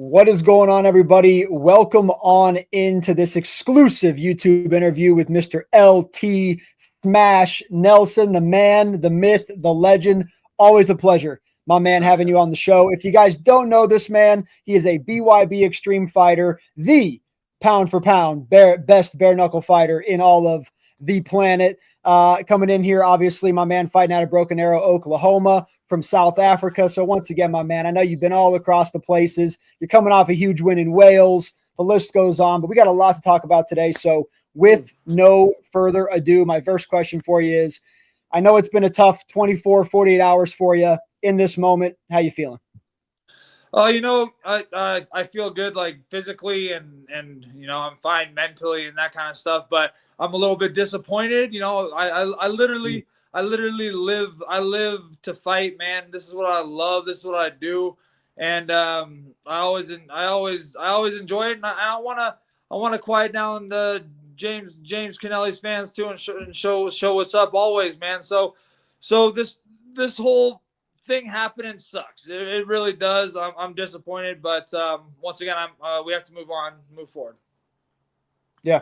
What is going on, everybody? Welcome on into this exclusive YouTube interview with Mr. LT Smash Nelson, the man, the myth, the legend. Always a pleasure, my man, having you on the show. If you guys don't know this man, he is a BYB Extreme fighter, the pound for pound best bare knuckle fighter in all of the planet. Coming in here, obviously, my man fighting out of Broken Arrow, Oklahoma, from South Africa. So once again, my man, I know you've been all across the places. You're coming off a huge win in Wales. The list goes on, but we got a lot to talk about today. So with no further ado, my first question for you is, I know it's been a tough 24, 48 hours for you in this moment. How you feeling? I feel good, like physically and I'm fine mentally and that kind of stuff, but I'm a little bit disappointed. I literally live to fight, man. This is what I love. This is what I do. And I always enjoy it. And I want to quiet down the James Connelly's fans too, and show what's up always, man. So this whole thing happening sucks. It really does. I'm disappointed, but once again, we have to move forward. Yeah,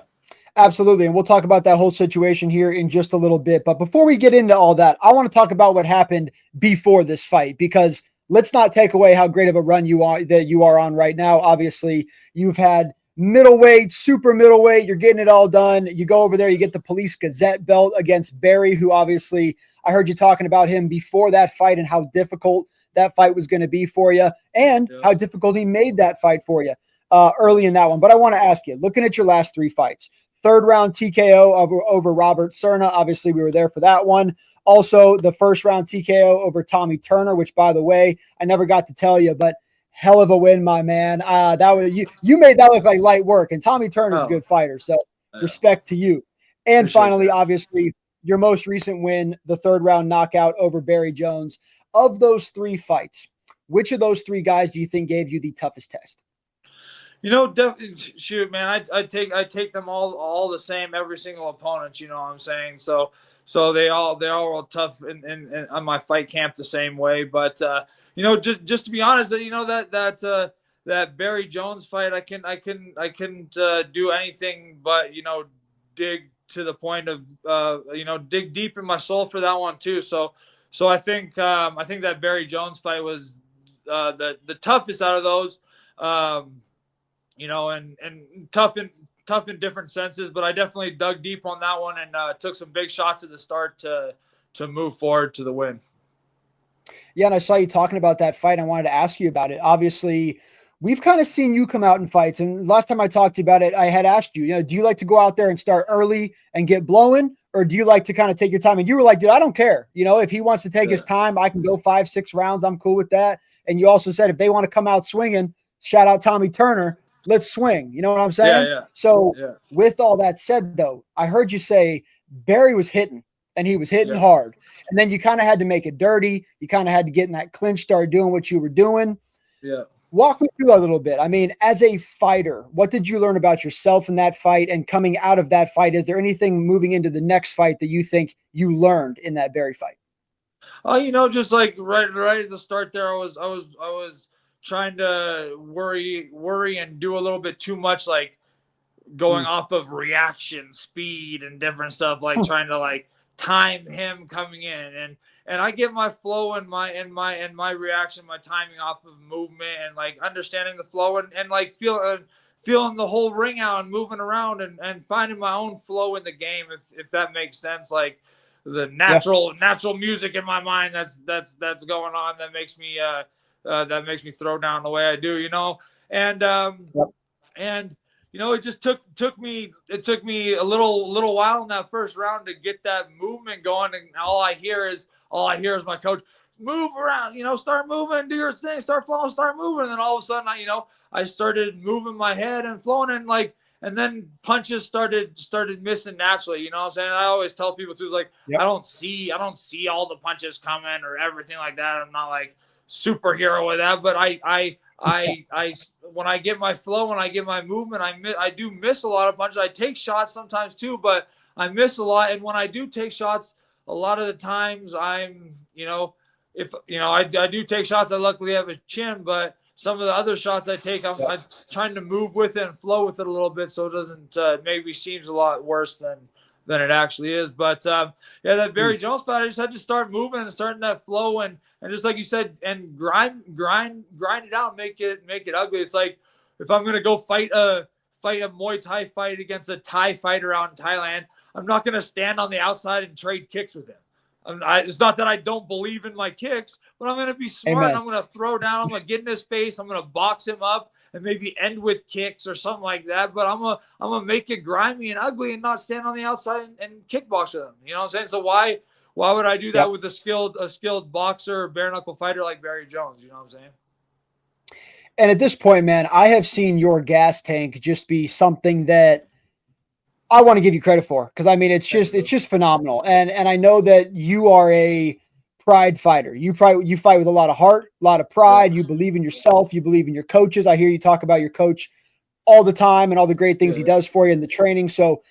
absolutely. And we'll talk about that whole situation here in just a little bit. But before we get into all that, I want to talk about what happened before this fight, because let's not take away how great of a run you are on right now. Obviously, you've had middleweight, super middleweight. You're getting it all done. You go over there, you get the Police Gazette belt against Barry, who obviously I heard you talking about him before that fight and how difficult that fight was going to be for you, and how difficult he made that fight for you early in that one. But I want to ask you, looking at your last three fights, third round TKO over Robert Cerna. Obviously, we were there for that one. Also, the first round TKO over Tommy Turner, which, by the way, I never got to tell you, but hell of a win, my man. That was you made that look like light work, and Tommy Turner's a good fighter, so respect to you. And appreciate finally, that. Obviously, your most recent win, the third round knockout over Barry Jones. Of those three fights, which of those three guys do you think gave you the toughest test? Shoot, man, I take them all the same, every single opponent. You know what I'm saying? So they all were tough in on my fight camp the same way. But just to be honest, that Barry Jones fight, I couldn't do anything but dig to the point of dig deep in my soul for that one too. So I think that Barry Jones fight was the toughest out of those. And tough in different senses, but I definitely dug deep on that one and took some big shots at the start to move forward to the win. Yeah, and I saw you talking about that fight. I wanted to ask you about it. Obviously, we've kind of seen you come out in fights, and last time I talked to you about it, I had asked you, do you like to go out there and start early and get blowing, or do you like to kind of take your time? And you were like, dude, I don't care. If he wants to take his time, I can go 5-6 rounds. I'm cool with that. And you also said if they want to come out swinging, shout out Tommy Turner, let's swing. You know what I'm saying? Yeah. So with all that said, though, I heard you say Barry was hitting, and he was hitting hard. And then you kind of had to make it dirty. You kind of had to get in that clinch, start doing what you were doing. Yeah. Walk me through that a little bit. I mean, as a fighter, what did you learn about yourself in that fight? And coming out of that fight, is there anything moving into the next fight that you think you learned in that Barry fight? Just like right at the start there, I was trying to worry and do a little bit too much, like going off of reaction speed and different stuff, like trying to like time him coming in, and I get my flow and my reaction, my timing off of movement and like understanding the flow and like feeling the whole ring out and moving around and finding my own flow in the game, if that makes sense. Like the natural music in my mind that's going on that makes me throw down the way I do, and it just took me a little while in that first round to get that movement going, and all I hear is my coach, move around, start moving, do your thing, start flowing, start moving. And then all of a sudden I started moving my head and flowing, and then punches started missing naturally. You know what I'm saying? I always tell people too, like, I don't see all the punches coming or everything like that. I'm not like superhero with that, but I when I get my flow, when I get my movement, I do miss a lot of punches. I take shots sometimes too, but I miss a lot. And when I do take shots, a lot of the times I do take shots. I luckily have a chin, but some of the other shots I take, I'm trying to move with it and flow with it a little bit so it doesn't maybe seems a lot worse than it actually is. But yeah, that Barry Jones fight, I just had to start moving and starting that flow and just like you said, and grind it out, make it ugly. It's like if I'm gonna go fight a Muay Thai fight against a Thai fighter out in Thailand, I'm not gonna stand on the outside and trade kicks with him. It's not that I don't believe in my kicks, but I'm going to be smart. Amen. And I'm going to throw down. I'm going to get in his face. I'm going to box him up and maybe end with kicks or something like that. But I'm gonna make it grimy and ugly and not stand on the outside and kickbox with him. You know what I'm saying? So why would I do that with a skilled boxer or bare knuckle fighter like Barry Jones? You know what I'm saying? And at this point, man, I have seen your gas tank just be something that I want to give you credit for, because I mean it's just phenomenal, and I know that you are a pride fighter. You fight with a lot of heart, a lot of pride. You believe in yourself. You believe in your coaches. I hear you talk about your coach all the time and all the great things he does for you in the training. So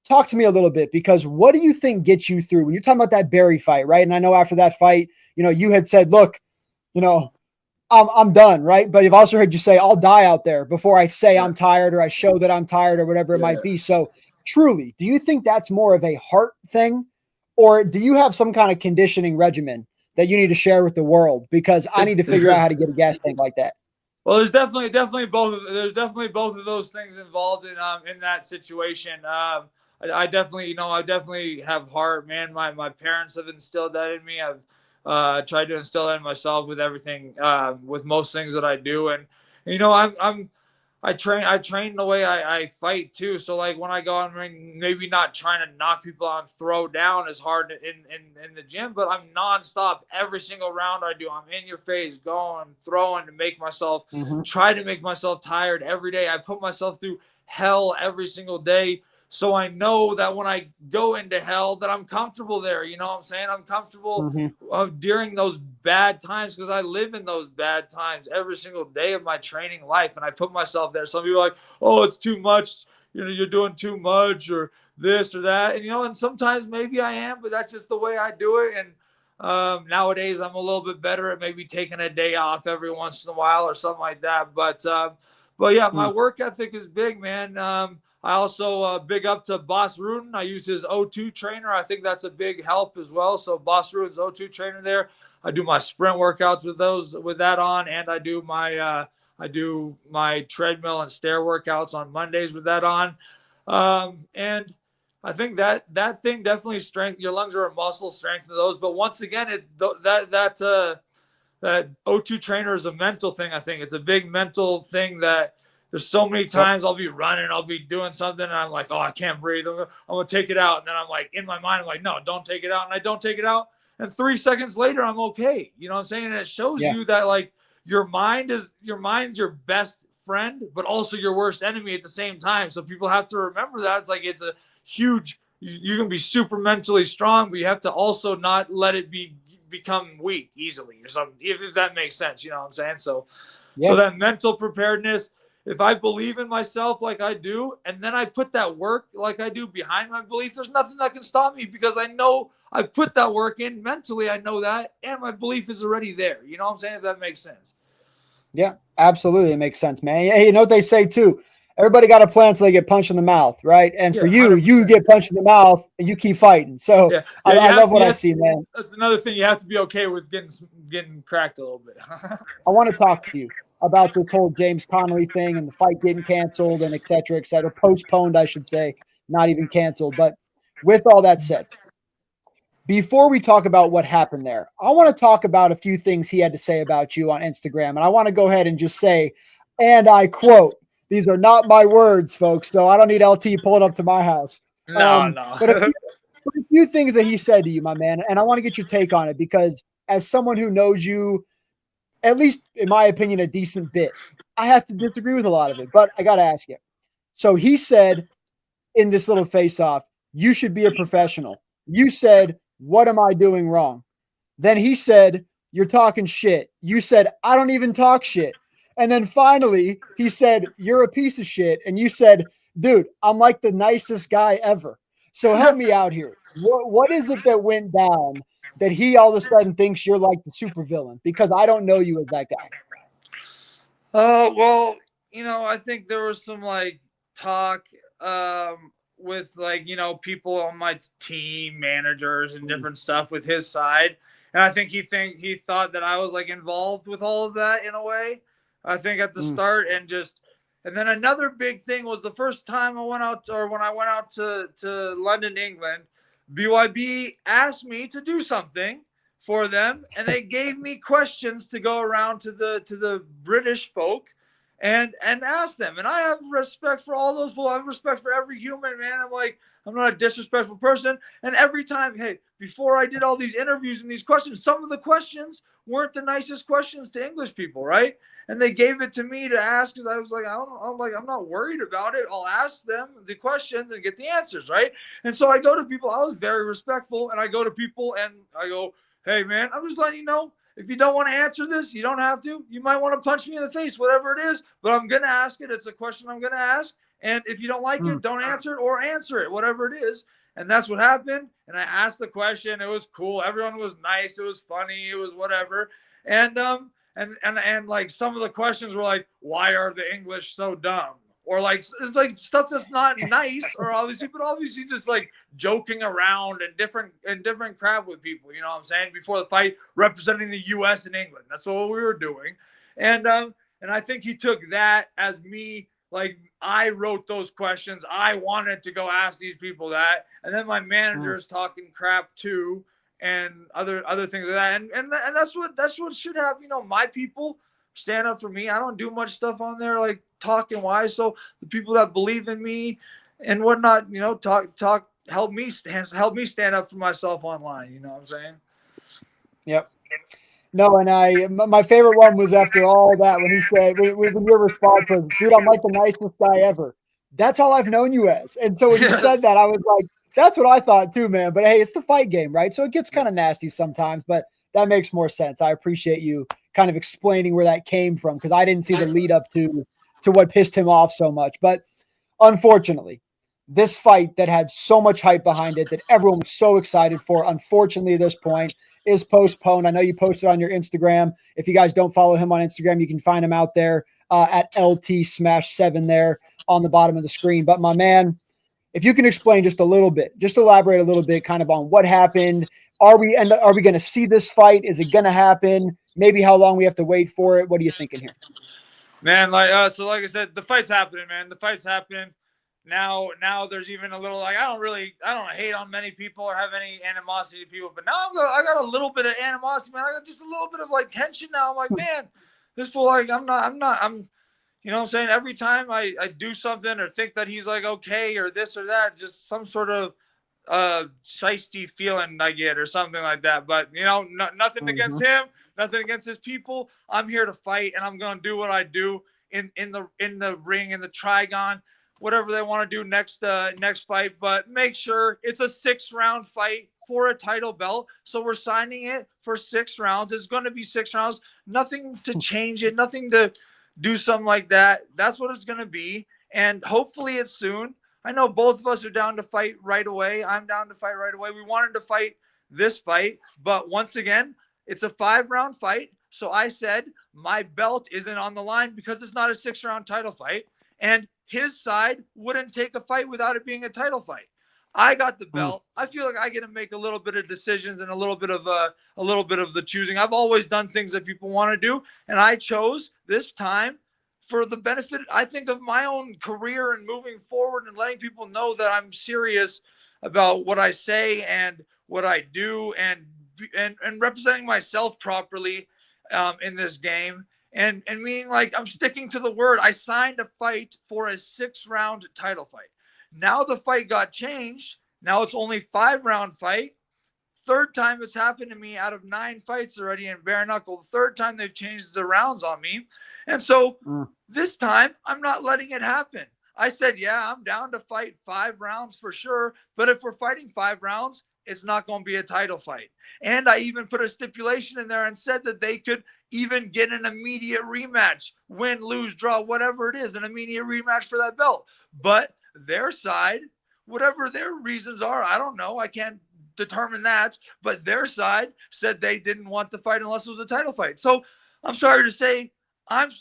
talk to me a little bit, because what do you think gets you through when you're talking about that Barry fight, right? And I know after that fight, you had said, look, I'm done, right? But I've also heard you say, I'll die out there before I say I'm tired or I show that I'm tired or whatever it might be. So truly, do you think that's more of a heart thing, or do you have some kind of conditioning regimen that you need to share with the world? Because I need to figure out how to get a gas tank like that. Well, there's definitely both. There's definitely both of those things involved in that situation. I definitely have heart, man. My parents have instilled that in me. I've tried to instill that in myself with everything, with most things that I do, and I train the way I fight too. So like when I go on ring, maybe not trying to knock people out and throw down as hard in the gym, but I'm nonstop every single round I do. I'm in your face, going, throwing to make myself try to make myself tired every day. I put myself through hell every single day. So I know that when I go into hell that I'm comfortable there. You know what I'm saying? I'm comfortable during those bad times, because I live in those bad times every single day of my training life. And I put myself there. Some people are like, oh, it's too much. You're doing too much or this or that. And, and sometimes maybe I am, but that's just the way I do it. And nowadays I'm a little bit better at maybe taking a day off every once in a while or something like that. But yeah, my work ethic is big, man. I also big up to Boss Rudin. I use his O2 trainer. I think that's a big help as well. So Boss Rudin's O2 trainer there. I do my sprint workouts with that on, and I do my treadmill and stair workouts on Mondays with that on. And I think that thing definitely strengthens your lungs, are a muscle, strengthen those. But once again, that O2 trainer is a mental thing. I think it's a big mental thing that. There's so many times I'll be running, I'll be doing something, and I'm like, oh, I can't breathe. I'm going to take it out. And then I'm like, in my mind, I'm like, no, don't take it out. And I don't take it out. And 3 seconds later, I'm okay. You know what I'm saying? And it shows you that, like, your mind's your best friend, but also your worst enemy at the same time. So people have to remember that. It's like, it's a huge, you can be super mentally strong, but you have to also not let it become weak easily or something, if that makes sense. You know what I'm saying? So that mental preparedness, if I believe in myself like I do, and then I put that work like I do behind my belief, there's nothing that can stop me, because I know I've put that work in mentally. I know that, and my belief is already there. You know what I'm saying? If that makes sense. Yeah, absolutely. It makes sense, man. Hey, you know what they say too? Everybody got a plan until they get punched in the mouth, right? And for you, 100%. You get punched in the mouth and you keep fighting. So I love what I see, man. That's another thing. You have to be okay with getting cracked a little bit. I want to talk to you about this whole James Connelly thing and the fight getting canceled and et cetera, postponed, I should say, not even canceled. But with all that said, before we talk about what happened there, I want to talk about a few things he had to say about you on Instagram. And I want to go ahead and just say, and I quote, these are not my words, folks, so I don't need LT pulling up to my house. No. But a few things that he said to you, my man, and I want to get your take on it, because as someone who knows you, at least in my opinion, a decent bit, I have to disagree with a lot of it, but I got to ask you. So he said in this little face-off, you should be a professional. You said, what am I doing wrong? Then he said, you're talking shit. You said, I don't even talk shit. And then finally, he said, you're a piece of shit. And you said, dude, I'm like the nicest guy ever. So help me out here. What is it that went down that he all of a sudden thinks you're like the supervillain? Because I don't know you as that guy. Well, I think there was some like talk with like, people on my team, managers and Mm, different stuff with his side. And I think he thought that I was like involved with all of that in a way. I think at the mm, start and then another big thing was the first time I went out or when I went out to London, England, BYB asked me to do something for them and they gave me questions to go around to the British folk and ask them. And I have respect for all those people. I have respect for every human, man. I'm like, I'm not a disrespectful person. And every time, hey, before I did all these interviews and these questions, some of the questions weren't the nicest questions to English people, right? And they gave it to me to ask because I was like, I'm not worried about it. I'll ask them the questions and get the answers, right? And so I go to people. I was very respectful, and I go to people and I go, hey, man, I'm just letting you know. If you don't want to answer this, you don't have to. You might want to punch me in the face, whatever it is, but I'm going to ask it. It's a question I'm going to ask. And if you don't like mm. it, don't answer it or answer it, whatever it is. And that's what happened. And I asked the question. It was cool. Everyone was nice. It was funny. It was whatever. And like some of the questions were like, why are the English so dumb? Or like it's like stuff that's not nice, or obviously, but obviously just like joking around and different crap with people. You know what I'm saying? Before the fight, representing the U.S. and England. That's what we were doing, and I think he took that as me. Like I wrote those questions. I wanted to go ask these people that, and then my Mm. manager is talking crap too, and other things like that. And that's what should have. My people stand up for me. I don't do much stuff on there like talking wise. So the people that believe in me and whatnot, talk help me stand up for myself online. You know what I'm saying? Yep. No, and my favorite one was after all that when he said when your response was, "Dude, I'm like the nicest guy ever." That's all I've known you as. And so when you Yeah. said that, I was like, "That's what I thought too, man." But hey, it's the fight game, right? So it gets kind of nasty sometimes, but that makes more sense. I appreciate you kind of explaining where that came from because I didn't see the lead up to what pissed him off so much. But unfortunately, this fight that had so much hype behind it that everyone was so excited for, unfortunately, at this point is postponed. I know you posted on your Instagram. If you guys don't follow him on Instagram, you can find him out there at LT Smash 7 there on the bottom of the screen. But my man, if you can explain just a little bit, just elaborate a little bit kind of on what happened. Are we going to see this fight? Is it going to happen? Maybe how long we have to wait for it? What are you thinking here? Man, like I said, the fight's happening, man. The fight's happening. Now there's even a little like I don't hate on many people or have any animosity to people, but now I got a little bit of animosity, man. I got just a little bit of like tension now. I'm like, man, this fool like I'm you know what I'm saying? Every time I do something or think that he's like okay or this or that, just some sort of shisty feeling I get or something like that. But nothing against Mm-hmm. him, nothing against his people. I'm here to fight, and I'm gonna do what I do in the ring, in the trigon, whatever they want to do next fight. But make sure it's a 6 round fight for a title belt. So we're signing it for 6 rounds. It's going to be 6 rounds. Nothing to change it. Nothing to do something like that. That's what it's going to be. And hopefully it's soon. I know both of us are down to fight right away. I'm down to fight right away. We wanted to fight this fight, but once again, it's a 5 round fight. So I said my belt isn't on the line because it's not a 6 round title fight. And his side wouldn't take a fight without it being a title fight. I got the belt. I feel like I get to make a little bit of decisions and a little bit of the choosing. I've always done things that people want to do, and I chose this time for the benefit, I think, of my own career and moving forward and letting people know that I'm serious about what I say and what I do and representing myself properly in this game. And meaning like I'm sticking to the word. I signed a fight for a 6 round title fight. Now the fight got changed. Now it's only 5 round fight. Third time it's happened to me out of 9 fights already in bare knuckle. The third time they've changed the rounds on me. And so Mm. this time I'm not letting it happen. I said, yeah, I'm down to fight 5 rounds for sure. But if we're fighting 5 rounds, it's not going to be a title fight. And I even put a stipulation in there and said that they could even get an immediate rematch, win, lose, draw, whatever it is, an immediate rematch for that belt. But their side, whatever their reasons are, I don't know. I can't determine that. But their side said they didn't want the fight unless it was a title fight. So I'm sorry to say, I'm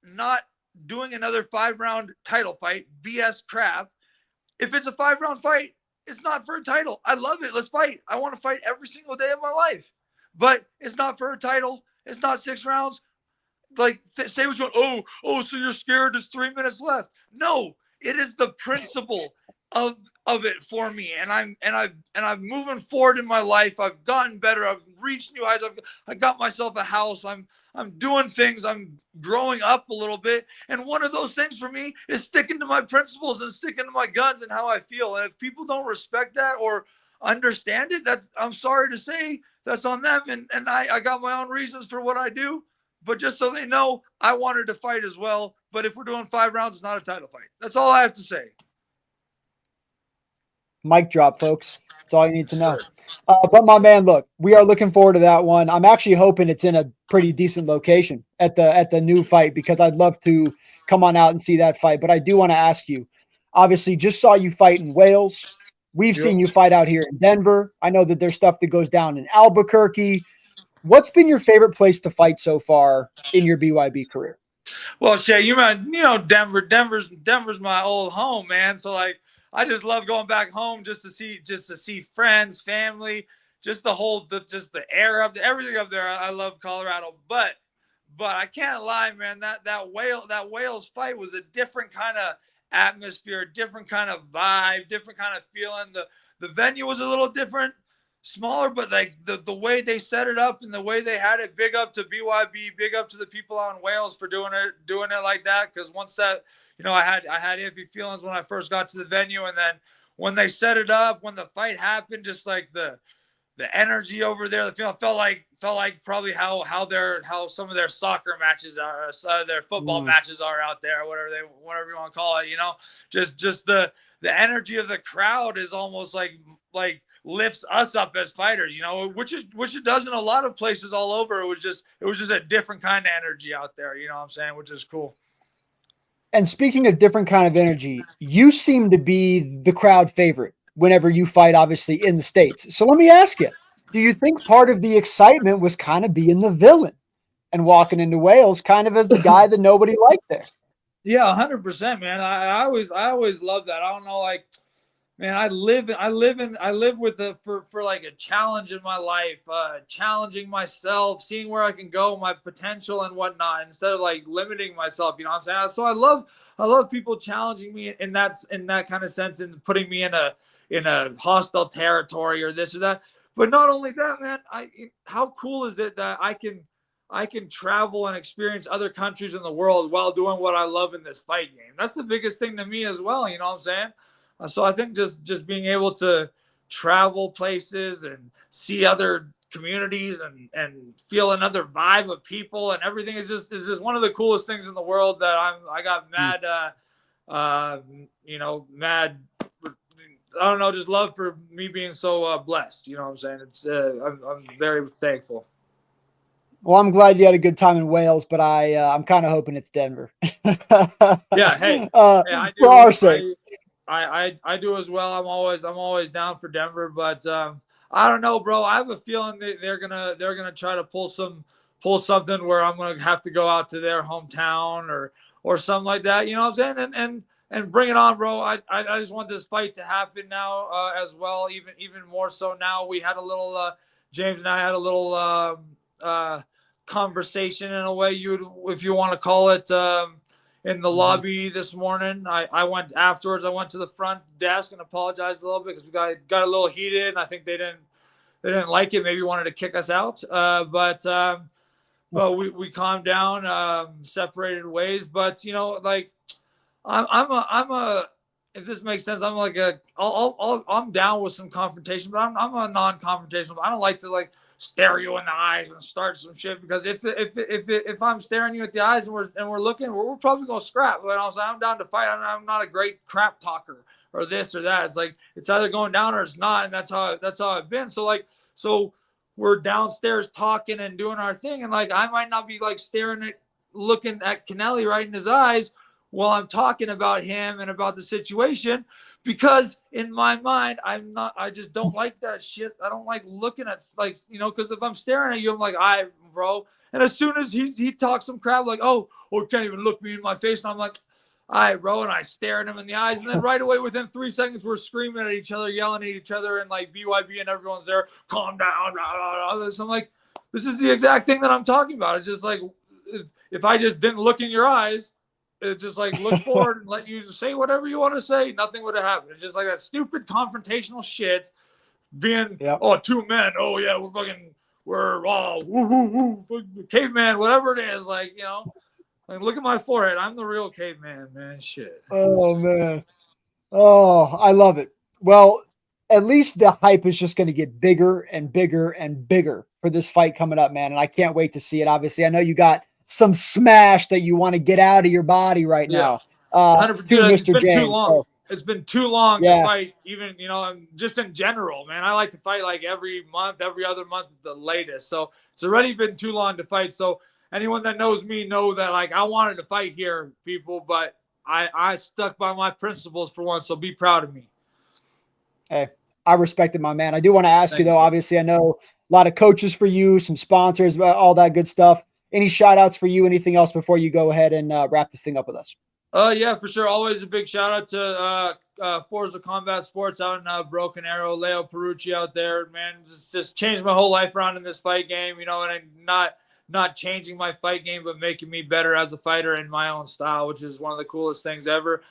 not doing another 5-round title fight, BS crap. If it's a 5-round fight, it's not for a title. I love it. Let's fight. I want to fight every single day of my life. But it's not for a title. It's not 6 rounds. Like say what you want. So you're scared there's 3 minutes left. No, it is the principle of it for me. And I'm moving forward in my life. I've gotten better. I've reached new heights. I got myself a house. I'm doing things. I'm growing up a little bit. And one of those things for me is sticking to my principles and sticking to my guns and how I feel. And if people don't respect that or understand it, I'm sorry to say that's on them. And I got my own reasons for what I do. But just so they know, I wanted to fight as well. But if we're doing 5 rounds, it's not a title fight. That's all I have to say. Mic drop, folks. That's all you need to know. But my man, look, we are looking forward to that one. I'm actually hoping it's in a pretty decent location at the new fight, because I'd love to come on out and see that fight. But I do want to ask you, obviously, just saw you fight in Wales. We've seen you fight out here in Denver. I know that there's stuff that goes down in Albuquerque. What's been your favorite place to fight so far in your BYB career? Well, Shay, you know Denver. Denver's my old home, man. So like, I just love going back home just to see friends, family, just the air up there, everything up there. I love Colorado, but I can't lie, man. That Wales fight was a different kind of atmosphere, different kind of vibe, different kind of feeling. The venue was a little different, smaller, but like the way they set it up and the way they had it. Big up to BYB, big up to the people on Wales for doing it like that. Because once that, I had iffy feelings when I first got to the venue, and then when they set it up, when the fight happened, just like the energy over there, the feeling felt like probably how some of their soccer matches are, their football matches are out there, whatever you want to call it. Just the energy of the crowd is almost like lifts us up as fighters, which it does in a lot of places all over. It was just a different kind of energy out there, what I'm saying, which is cool. And speaking of different kind of energy, you seem to be the crowd favorite whenever you fight, obviously, in the States. So let me ask you, do you think part of the excitement was kind of being the villain and walking into Wales kind of as the guy that nobody liked there? Yeah, 100%, man. I always love that. I don't know, like, man, I live with for like a challenge in my life, challenging myself, seeing where I can go, my potential and whatnot, instead of like limiting myself. You know what I'm saying? So I love people challenging me in that kind of sense, and putting me in a hostile territory or this or that. But not only that, man, how cool is it that I can travel and experience other countries in the world while doing what I love in this fight game? That's the biggest thing to me as well. You know what I'm saying? So I think just being able to travel places and see other communities and feel another vibe of people and everything is just one of the coolest things in the world that I got mad, mad. I don't know, just love for me being so blessed. You know what I'm saying? It's I'm very thankful. Well, I'm glad you had a good time in Wales, but I'm kind of hoping it's Denver. Yeah, hey, I do. For our sake. I do as well. I'm always down for Denver, but I don't know, bro. I have a feeling that they're gonna try to pull something where I'm gonna have to go out to their hometown or something like that. You know what I'm saying? And bring it on, bro. I just want this fight to happen now as well. Even more so now. We had a little James and I had a little conversation in a way if you want to call it. In the lobby this morning. I went afterwards. I went to the front desk and apologized a little bit because we got a little heated, and I think they didn't like it. Maybe wanted to kick us out. But we calmed down, separated ways. But like I'm a if this makes sense, I'm like I'm down with some confrontation, but I'm a non-confrontational. I don't like to like stare you in the eyes and start some shit, because if I'm staring you at the eyes and we're looking, we're probably gonna scrap. But I'm down to fight. I'm not a great crap talker or this or that. It's like it's either going down or it's not, and that's how I've been. So we're downstairs talking and doing our thing, and like I might not be like looking at Connelly right in his eyes while I'm talking about him and about the situation, because in my mind, I just don't like that shit. I don't like looking at, like, because if I'm staring at you, I'm like, bro. And as soon as he talks some crap like, oh, he can't even look me in my face, and I'm like, all right, bro, and I stare at him in the eyes, and then right away, within 3 seconds, we're screaming at each other, yelling at each other, and like BYB and everyone's there, calm down, blah, blah, blah. So I'm like, this is the exact thing that I'm talking about. It's just like, if I just didn't look in your eyes, it just like look forward and let you say whatever you want to say, nothing would have happened. It's just like that stupid confrontational shit, being, oh, 2 men, oh yeah, we're all woo, caveman, whatever it is, like, you know. Like, look at my forehead. I'm the real caveman, man. Shit. Oh, man. Oh, I love it. Well, at least the hype is just going to get bigger and bigger and bigger for this fight coming up, man. And I can't wait to see it. Obviously, I know you got some smash that you want to get out of your body right now. 100%. To Mr. It's been James. too long. So, it's been too long to fight, even, you know, just in general, man. I like to fight like every month, every other month at the latest. So it's already been too long to fight. So anyone that knows me know that, like, I wanted to fight here, people, but I stuck by my principles for once. So be proud of me. Hey, I respect it, my man. I do want to ask you, though, obviously, I know a lot of coaches for you, some sponsors, all that good stuff. Any shout outs for you? Anything else before you go ahead and wrap this thing up with us? Yeah, for sure. Always a big shout out to Forza Combat Sports out in Broken Arrow, Leo Perucci out there, man. Just changed my whole life around in this fight game, you know, and not changing my fight game, but making me better as a fighter in my own style, which is one of the coolest things ever.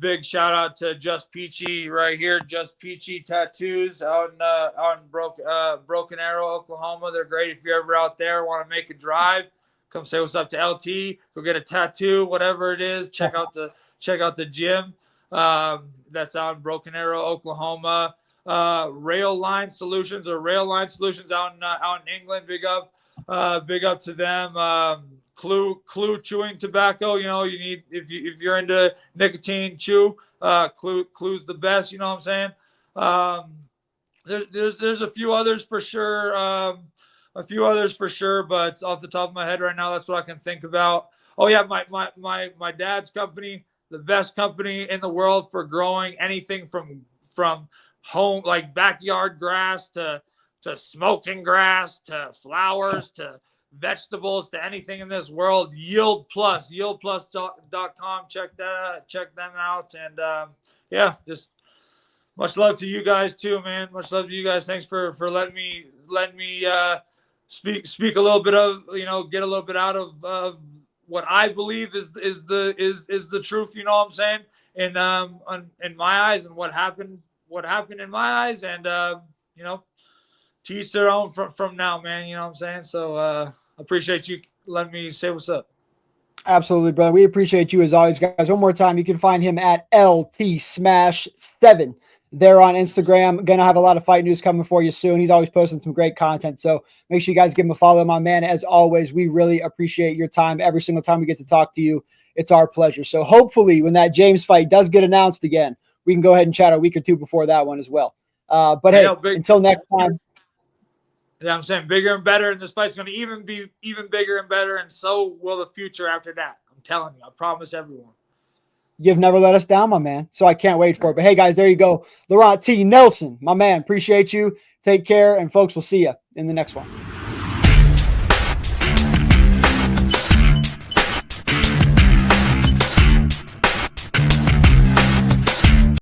Big shout out to Just Peachy right here, Just Peachy Tattoos out in Broken Arrow, Oklahoma. They're great if you're ever out there, want to make a drive. Come say what's up to LT. Go get a tattoo, whatever it is. Check out the gym. That's out in Broken Arrow, Oklahoma. Rail Line Solutions out in England. Big up to them. Clue chewing tobacco. You know, you need if you're into nicotine, chew. Clue's the best. You know what I'm saying? There's a few others for sure. But off the top of my head right now, that's what I can think about. Oh yeah, my dad's company, the best company in the world for growing anything from home, like backyard grass to smoking grass to flowers to vegetables to anything in this world. yieldplus.com. Check them out. And yeah, just much love to you guys too, man. Much love to you guys. Thanks for letting me speak a little bit of, you know, get a little bit out of what I believe is the truth, you know what I'm saying? In my eyes, and what happened in my eyes, and you know, to each their own from now, man, you know what I'm saying? So appreciate you letting me say what's up. Absolutely, brother. We appreciate you as always, guys. One more time, you can find him at LT Smash 7 there on Instagram. Gonna have a lot of fight news coming for you soon. He's always posting some great content, so make sure you guys give him a follow, my man. As always, we really appreciate your time. Every single time we get to talk to you, it's our pleasure. So hopefully when that James fight does get announced again, we can go ahead and chat a week or two before that one as well. But hey, until next time. Yeah, I'm saying bigger and better, and this fight's going to be even bigger and better, and so will the future after that. I'm telling you. I promise everyone. You've never let us down, my man, so I can't wait for it. But hey, guys, there you go. Laurent T. Nelson, my man, appreciate you. Take care, and folks, we'll see you in the next one.